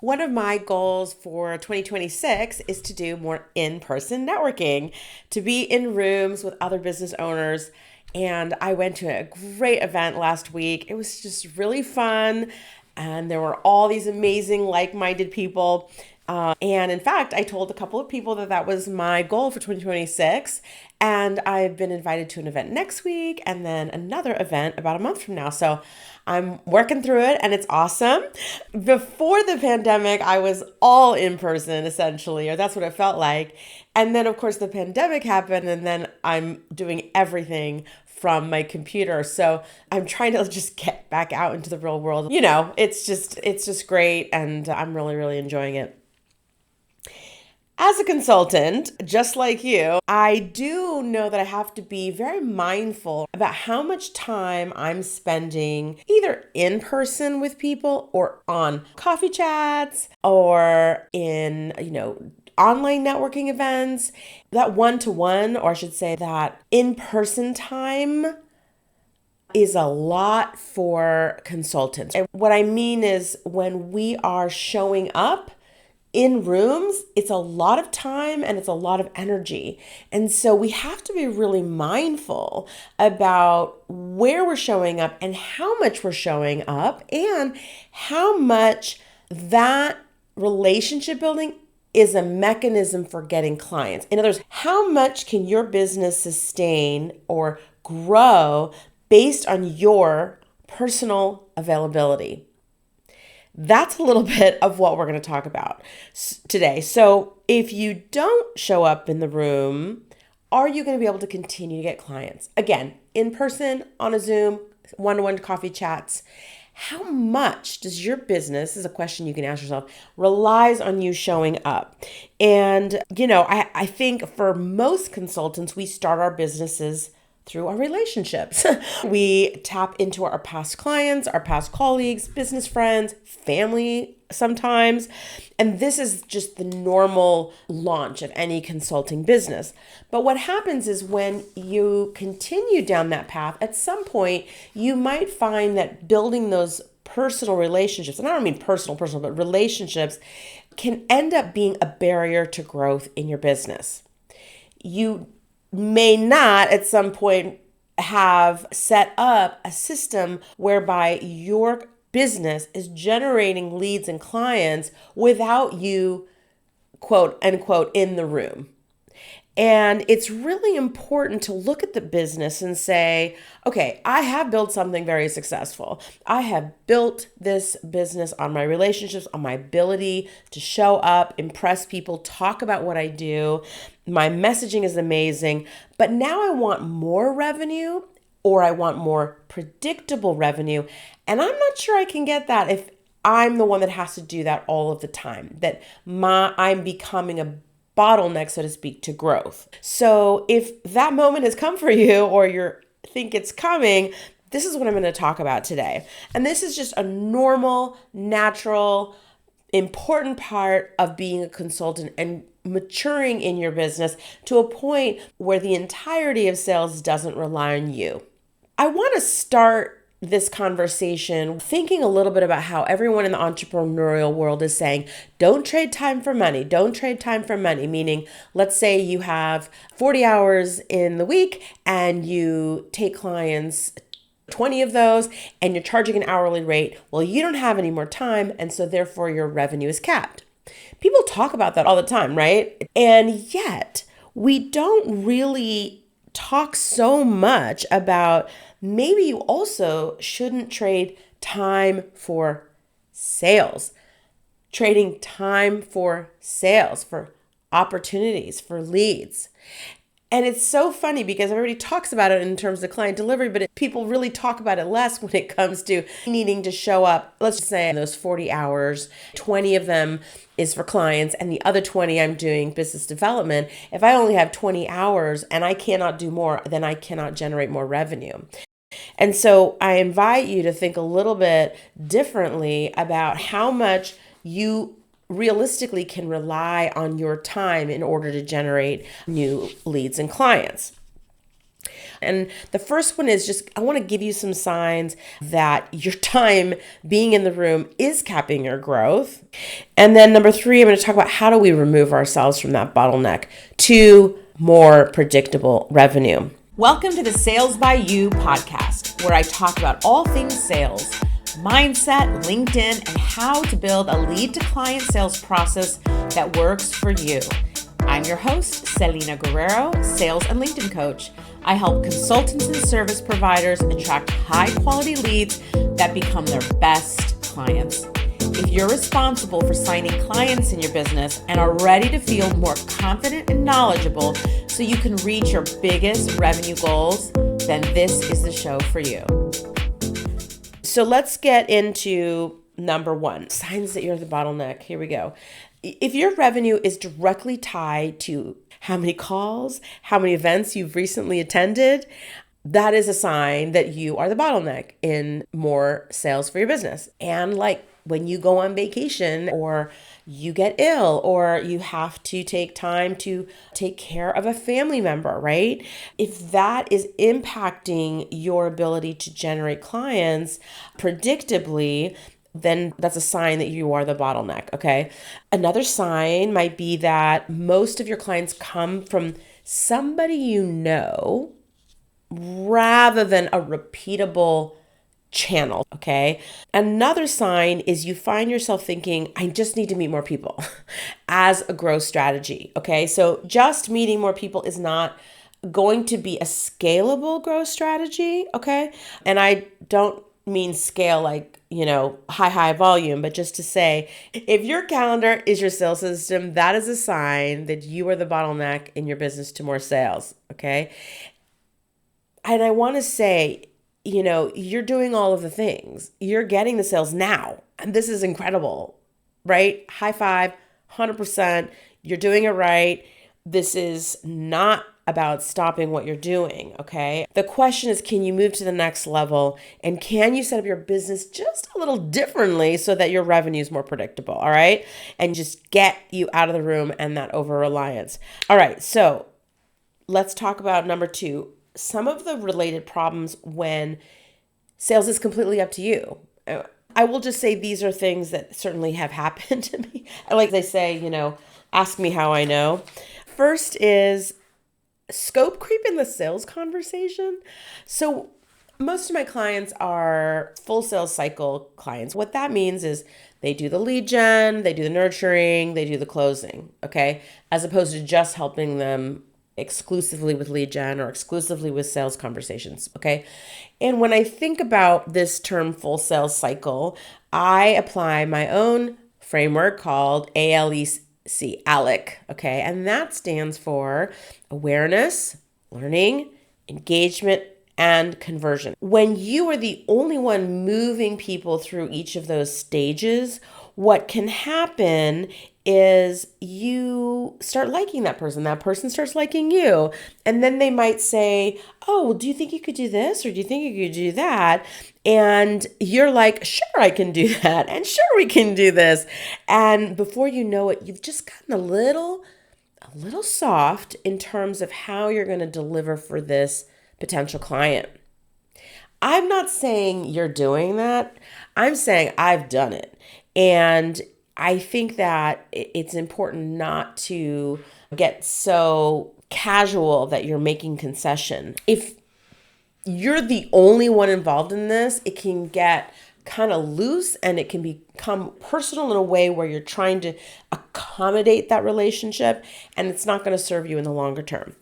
One of my goals for 2026 is to do more in-person networking, to be in rooms with other business owners. And I went to a great event last week. It was just really fun. And there were all these amazing like-minded people. And in fact, I told a couple of people that that was my goal for 2026. And I've been invited to an event next week and then another event about a month from now. So I'm working through it and it's awesome. Before the pandemic, I was all in person essentially, or that's what it felt like. And then, of course, the pandemic happened and then I'm doing everything from my computer. So I'm trying to just get back out into the real world. It's just great. And I'm really, really enjoying it. As a consultant, just like you, I do know that I have to be very mindful about how much time I'm spending either in person with people or on coffee chats or in, online networking events. That one-to-one, or I should say that in-person time is a lot for consultants. And what I mean is when we are showing up in rooms, it's a lot of time and it's a lot of energy. And so we have to be really mindful about where we're showing up and how much we're showing up and how much that relationship building is a mechanism for getting clients. In other words, how much can your business sustain or grow based on your personal availability? That's a little bit of what we're going to talk about today. So if you don't show up in the room, are you going to be able to continue to get clients? Again, in person, on a Zoom, one-to-one coffee chats. How much does your business, this is a question you can ask yourself, relies on you showing up? And, I think for most consultants, we start our businesses through our relationships. We tap into our past clients, our past colleagues, business friends, family sometimes. And this is just the normal launch of any consulting business. But what happens is when you continue down that path, at some point, you might find that building those personal relationships, and I don't mean personal, but relationships, can end up being a barrier to growth in your business. You may not at some point have set up a system whereby your business is generating leads and clients without you, quote unquote, in the room. And it's really important to look at the business and say, okay, I have built something very successful. I have built this business on my relationships, on my ability to show up, impress people, talk about what I do. My messaging is amazing, but now I want more revenue or I want more predictable revenue. And I'm not sure I can get that if I'm the one that has to do that all of the time, that I'm becoming a bottleneck, so to speak, to growth. So if that moment has come for you or you think it's coming, this is what I'm going to talk about today. And this is just a normal, natural, important part of being a consultant and maturing in your business to a point where the entirety of sales doesn't rely on you. I want to start this conversation thinking a little bit about how everyone in the entrepreneurial world is saying, don't trade time for money. Don't trade time for money. Meaning, let's say you have 40 hours in the week and you take clients 20 of those and you're charging an hourly rate. Well, you don't have any more time. And so therefore your revenue is capped. People talk about that all the time, right? And yet we don't really talk so much about maybe you also shouldn't trade time for sales. Trading time for sales, for opportunities, for leads. And it's so funny because everybody talks about it in terms of client delivery, but people really talk about it less when it comes to needing to show up. Let's just say in those 40 hours, 20 of them is for clients and the other 20 I'm doing business development. If I only have 20 hours and I cannot do more, then I cannot generate more revenue. And so I invite you to think a little bit differently about how much you realistically can rely on your time in order to generate new leads and clients. And the first one is just, I want to give you some signs that your time being in the room is capping your growth. And then number 3, I'm going to talk about how do we remove ourselves from that bottleneck to more predictable revenue. Welcome to the Sales by You podcast, where I talk about all things sales, mindset, LinkedIn, and how to build a lead to client sales process that works for you. I'm your host, Celina Guerrero, sales and LinkedIn coach. I help consultants and service providers attract high-quality leads that become their best clients. If you're responsible for signing clients in your business and are ready to feel more confident and knowledgeable so you can reach your biggest revenue goals, then this is the show for you. So let's get into number 1, signs that you're the bottleneck. Here we go. If your revenue is directly tied to how many calls, how many events you've recently attended, that is a sign that you are the bottleneck in more sales for your business. And like when you go on vacation or you get ill or you have to take time to take care of a family member, right? If that is impacting your ability to generate clients predictably, then that's a sign that you are the bottleneck, okay? Another sign might be that most of your clients come from somebody you know rather than a repeatable channel, okay? Another sign is you find yourself thinking, I just need to meet more people as a growth strategy, okay? So just meeting more people is not going to be a scalable growth strategy, okay? And I don't mean scale like, high volume, but just to say, if your calendar is your sales system, that is a sign that you are the bottleneck in your business to more sales, okay? And I want to say, you're doing all of the things. You're getting the sales now, and this is incredible, right? High five, 100%. You're doing it right. This is not about stopping what you're doing, okay? The question is, can you move to the next level, and can you set up your business just a little differently so that your revenue is more predictable, all right? And just get you out of the room and that over-reliance. All right, so let's talk about number 2, some of the related problems when sales is completely up to you. I will just say these are things that certainly have happened to me. Like they say, ask me how I know. First is scope creep in the sales conversation. So most of my clients are full sales cycle clients. What that means is they do the lead gen, they do the nurturing, they do the closing, okay? As opposed to just helping them exclusively with lead gen or exclusively with sales conversations, okay? And when I think about this term full sales cycle, I apply my own framework called ALEC, ALEC, okay? And that stands for awareness, learning, engagement, and conversion. When you are the only one moving people through each of those stages, what can happen is you start liking that person starts liking you. And then they might say, oh, well, do you think you could do this? Or do you think you could do that? And you're like, sure, I can do that. And sure, we can do this. And before you know it, you've just gotten a little soft in terms of how you're going to deliver for this potential client. I'm not saying you're doing that. I'm saying I've done it. And I think that it's important not to get so casual that you're making concession. If you're the only one involved in this, it can get kind of loose and it can become personal in a way where you're trying to accommodate that relationship, and it's not going to serve you in the longer term.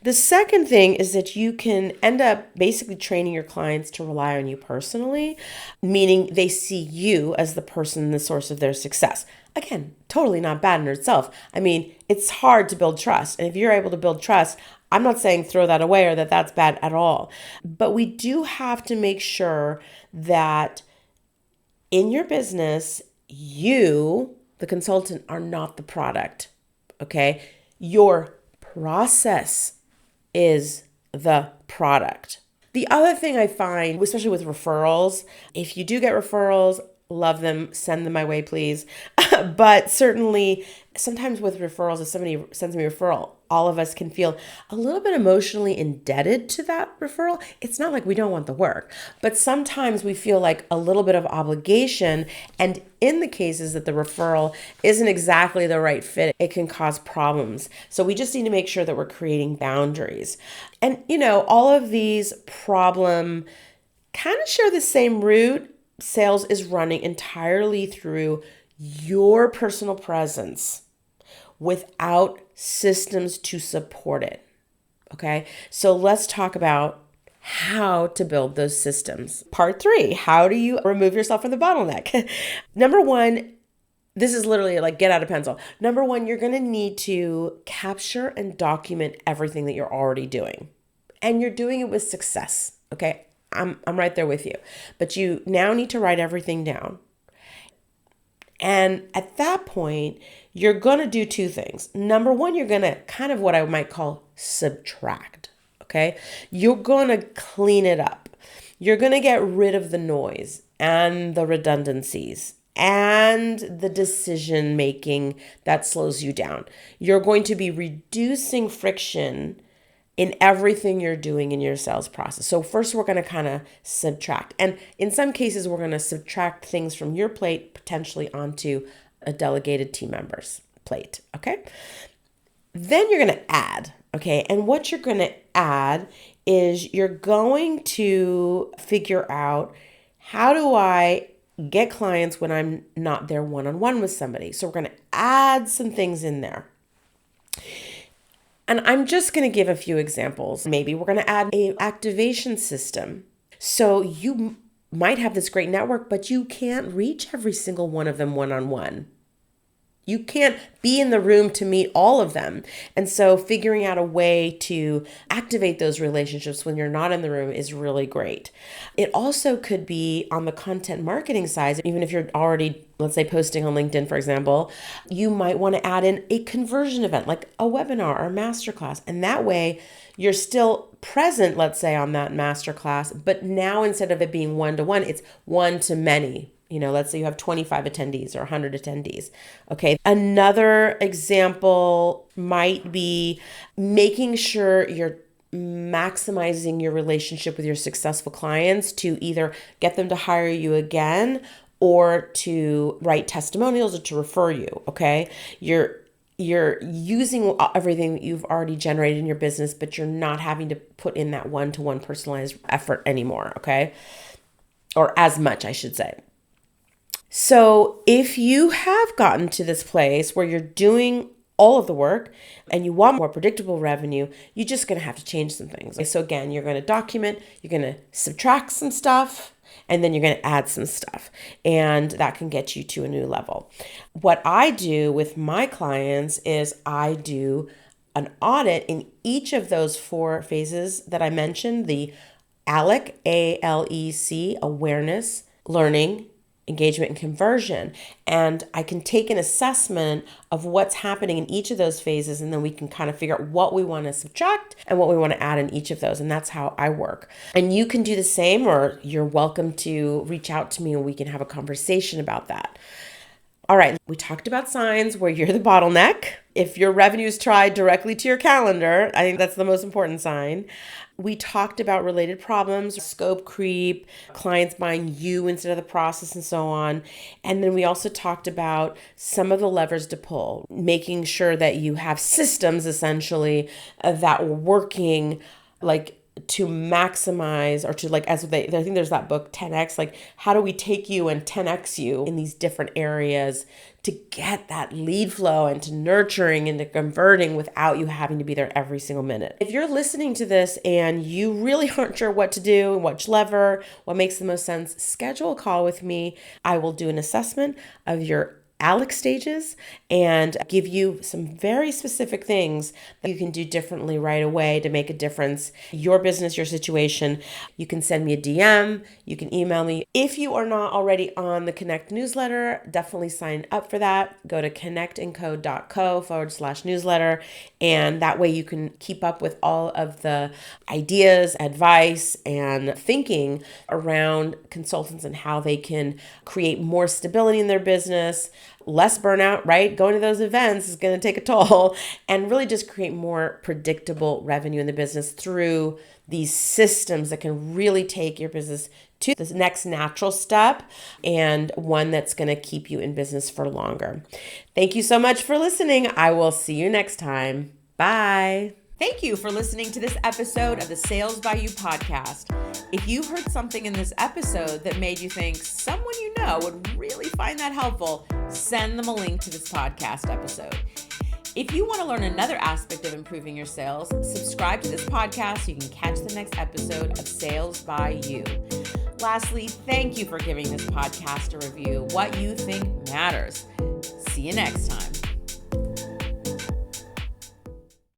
The second thing is that you can end up basically training your clients to rely on you personally, meaning they see you as the person, the source of their success. Again, totally not bad in itself. I mean, it's hard to build trust. And if you're able to build trust, I'm not saying throw that away or that that's bad at all. But we do have to make sure that in your business, you, the consultant, are not the product, okay? Your process is the product. The other thing I find, especially with referrals, if you do get referrals, love them, send them my way, please. But certainly, sometimes with referrals, if somebody sends me a referral, all of us can feel a little bit emotionally indebted to that referral. It's not like we don't want the work, but sometimes we feel like a little bit of obligation. And in the cases that the referral isn't exactly the right fit, it can cause problems. So we just need to make sure that we're creating boundaries. And, all of these problem kind of share the same root. Sales is running entirely through your personal presence without systems to support it. Okay, so let's talk about how to build those systems. Part 3, how do you remove yourself from the bottleneck? Number 1, this is literally like get out a pencil. Number 1, you're going to need to capture and document everything that you're already doing. And you're doing it with success. Okay, I'm right there with you. But you now need to write everything down. And at that point, you're going to do 2 things. Number 1, you're going to kind of what I might call subtract, okay? You're going to clean it up. You're going to get rid of the noise and the redundancies and the decision making that slows you down. You're going to be reducing friction in everything you're doing in your sales process. So first we're going to kind of subtract. And in some cases, we're going to subtract things from your plate potentially onto a delegated team member's plate. Okay. Then you're going to add. Okay. And what you're going to add is you're going to figure out, how do I get clients when I'm not there one-on-one with somebody? So we're going to add some things in there. And I'm just going to give a few examples. Maybe we're going to add an activation system. So you might have this great network, but you can't reach every single one of them one-on-one. You can't be in the room to meet all of them. And so figuring out a way to activate those relationships when you're not in the room is really great. It also could be on the content marketing side. Even if you're already, let's say, posting on LinkedIn, for example, you might want to add in a conversion event like a webinar or a masterclass. And that way you're still present, let's say, on that masterclass, but now instead of it being one-to-one, it's one-to-many. Let's say you have 25 attendees or 100 attendees. Okay. Another example might be making sure you're maximizing your relationship with your successful clients to either get them to hire you again or to write testimonials or to refer you. Okay. You're using everything that you've already generated in your business, but you're not having to put in that one-to-one personalized effort anymore. Okay. Or as much, I should say. So if you have gotten to this place where you're doing all of the work and you want more predictable revenue, you're just going to have to change some things. So again, you're going to document, you're going to subtract some stuff, and then you're going to add some stuff. And that can get you to a new level. What I do with my clients is I do an audit in each of those 4 phases that I mentioned, the ALEC, A-L-E-C, awareness, learning, engagement, and conversion. And I can take an assessment of what's happening in each of those phases, and then we can kind of figure out what we want to subtract and what we want to add in each of those. And that's how I work. And you can do the same, or you're welcome to reach out to me and we can have a conversation about that. All right, we talked about signs where you're the bottleneck. If your revenue's tied directly to your calendar, I think that's the most important sign. We talked about related problems, scope creep, clients buying you instead of the process, and so on. And then we also talked about some of the levers to pull, making sure that you have systems essentially that are working like to maximize, or to like, I think there's that book 10X, like how do we take you and 10X you in these different areas to get that lead flow and to nurturing and to converting without you having to be there every single minute. If you're listening to this and you really aren't sure what to do, which lever, what makes the most sense, schedule a call with me. I will do an assessment of your ALEC stages and give you some very specific things that you can do differently right away to make a difference. Your business, your situation. You can send me a DM. You can email me. If you are not already on the Connect newsletter, definitely sign up for that. Go to connectandco.co/newsletter. And that way you can keep up with all of the ideas, advice, and thinking around consultants and how they can create more stability in their business, less burnout, right? Going to those events is going to take a toll, and really just create more predictable revenue in the business through these systems that can really take your business to this next natural step, and one that's going to keep you in business for longer. Thank you so much for listening. I will see you next time. Bye. Thank you for listening to this episode of the Sales by You podcast. If you heard something in this episode that made you think someone you know would really find that helpful, send them a link to this podcast episode. If you want to learn another aspect of improving your sales, subscribe to this podcast so you can catch the next episode of Sales by You. Lastly, thank you for giving this podcast a review. What you think matters. See you next time.